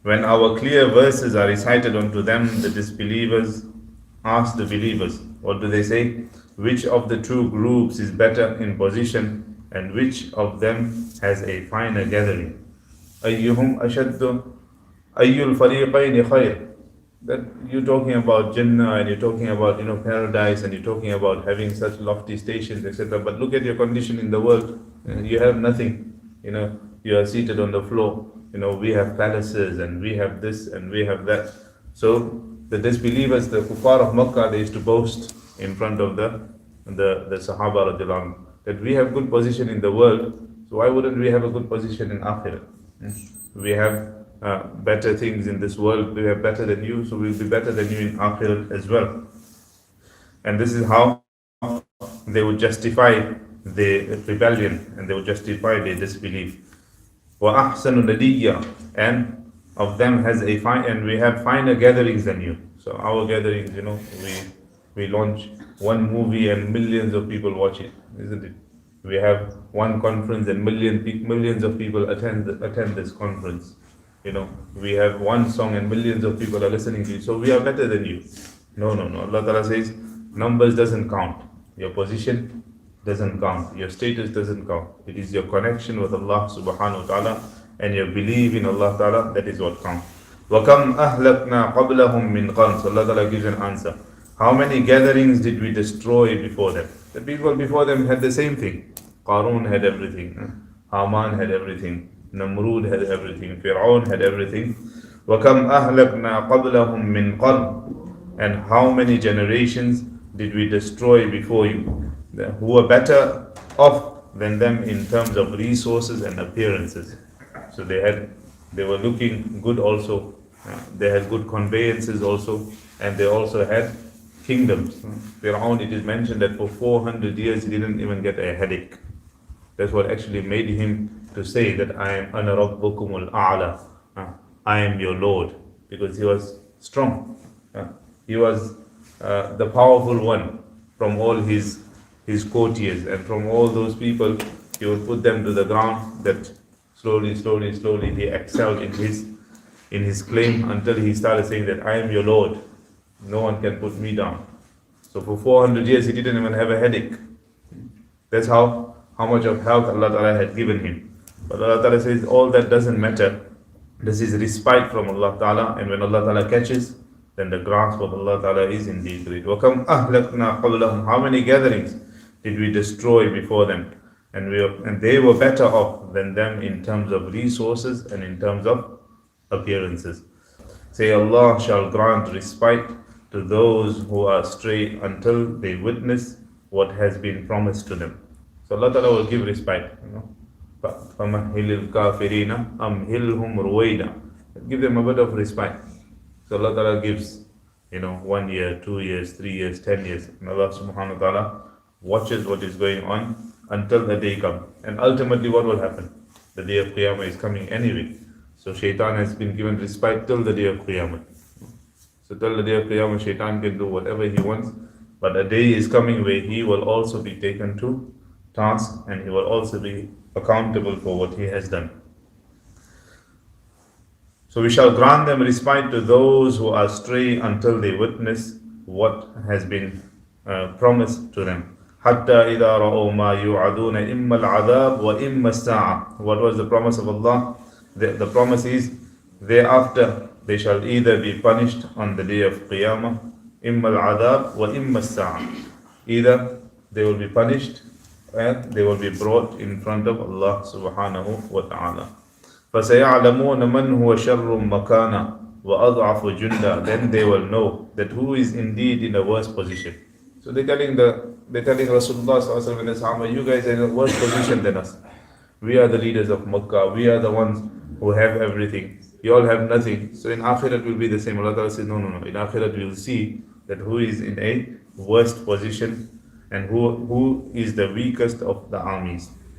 When our clear verses are recited unto them, the disbelievers ask the believers, what do they say? Which of the two groups is better in position and which of them has a finer gathering? أيهم أشد أي الفريقين خير? That you're talking about Jannah and you're talking about paradise and you're talking about having such lofty stations, etc. But look at your condition in the world. You have nothing. You are seated on the floor. We have palaces and we have this and we have that. So the disbelievers, the kuffar of Makkah, they used to boast in front of the Sahaba radiallahu anhu, that we have good position in the world. So why wouldn't we have a good position in Akhirah? We have better things in this world. We have better than you, so we'll be better than you in Akhirah as well. And this is how they would justify the rebellion and they would justify their disbelief. وَأَحْسَنُ نَدِيًّا, and of them has a fine, and we have finer gatherings than you. So our gatherings, we launch one movie and millions of people watch it, isn't it? We have one conference and millions of people attend this conference. We have one song and millions of people are listening to it. So we are better than you. No. Allah Ta'ala says, numbers doesn't count. Your position doesn't count. Your status doesn't count. It is your connection with Allah Subhanahu wa Ta'ala and your belief in Allah Ta'ala, that is what counts. وَكَمْ أَهْلَكْنَا قَبْلَهُمْ مِنْ قَرْنٍ. So Allah Ta'ala gives an answer. How many gatherings did we destroy before them? The people before them had the same thing. Qarun had everything. Haman had everything. Namrud had everything. Fir'aun had everything. وَكَمْ أَهْلَكْنَا قَبْلَهُمْ مِنْ قَرْنٍ. And how many generations did we destroy before you, who were better off than them in terms of resources and appearances? So they were looking good also. They had good conveyances also, and they also had kingdoms. Fir'aun, it is mentioned that for 400 years he didn't even get a headache. That's what actually made him to say that I am ana rabbukumul a'la. I am your Lord, because he was strong. He was the powerful one from all his courtiers and from all those people. He would put them to the ground. That slowly he excelled in his claim until he started saying that I am your Lord. No one can put me down. So for 400 years he didn't even have a headache. That's how much of health Allah Ta'ala had given him. But Allah Ta'ala says all that doesn't matter. This is respite from Allah Ta'ala, and when Allah Ta'ala catches, then the grasp of Allah Ta'ala is indeed great. وَكَمْ أَهْلَكْنَا قَبْلَهُمْ. How many gatherings did we destroy before them? And they were better off than them in terms of resources and in terms of appearances. Say, Allah shall grant respite to those who are astray until they witness what has been promised to them. So Allah Ta'ala will give respite. فَمَهِّلِ الْكَافِرِينَ أَمْهِلْهُمْ رُوَيْدًا. Give them a bit of respite. So Allah Ta'ala gives, 1 year, 2 years, 3 years, 10 years. And Allah Subhanahu wa Ta'ala watches what is going on until the day comes. And ultimately what will happen? The day of Qiyamah is coming anyway. So Shaitan has been given respite till the day of Qiyamah. So till the day of Qiyamah, Shaitan can do whatever he wants. But a day is coming where he will also be taken to task and he will also be accountable for what he has done. So we shall grant them respite to those who are astray until they witness what has been promised to them. حَتَّى إِذَا رَأَوْا مَا يُوعَدُونَ إِمَّا الْعَذَابُ وَإِمَّا السَّاعَةُ. What was the promise of Allah? The promise is, thereafter they shall either be punished on the day of Qiyamah, إِمَّا الْعَذَابُ وَإِمَّا السَّاعَةُ. Either they will be punished and they will be brought in front of Allah Subhanahu wa Ta'ala. فَسَيَعْلَمُونَ مَنْ هُوَ شَرٌّ مَكَانًا وَأَضْعَفُ جُنْدًا. Then they will know that who is indeed in a worse position. So they're telling Rasulullah Sallallahu Alaihi Wasallam and the Sahaba, you guys are in a worse position than us. We are the leaders of Makkah. We are the ones who have everything. You all have nothing. So in Akhirat will be the same. Allah Ta'ala says, no. In Akhirat we will see that who is in a worst position and who is the weakest of the armies.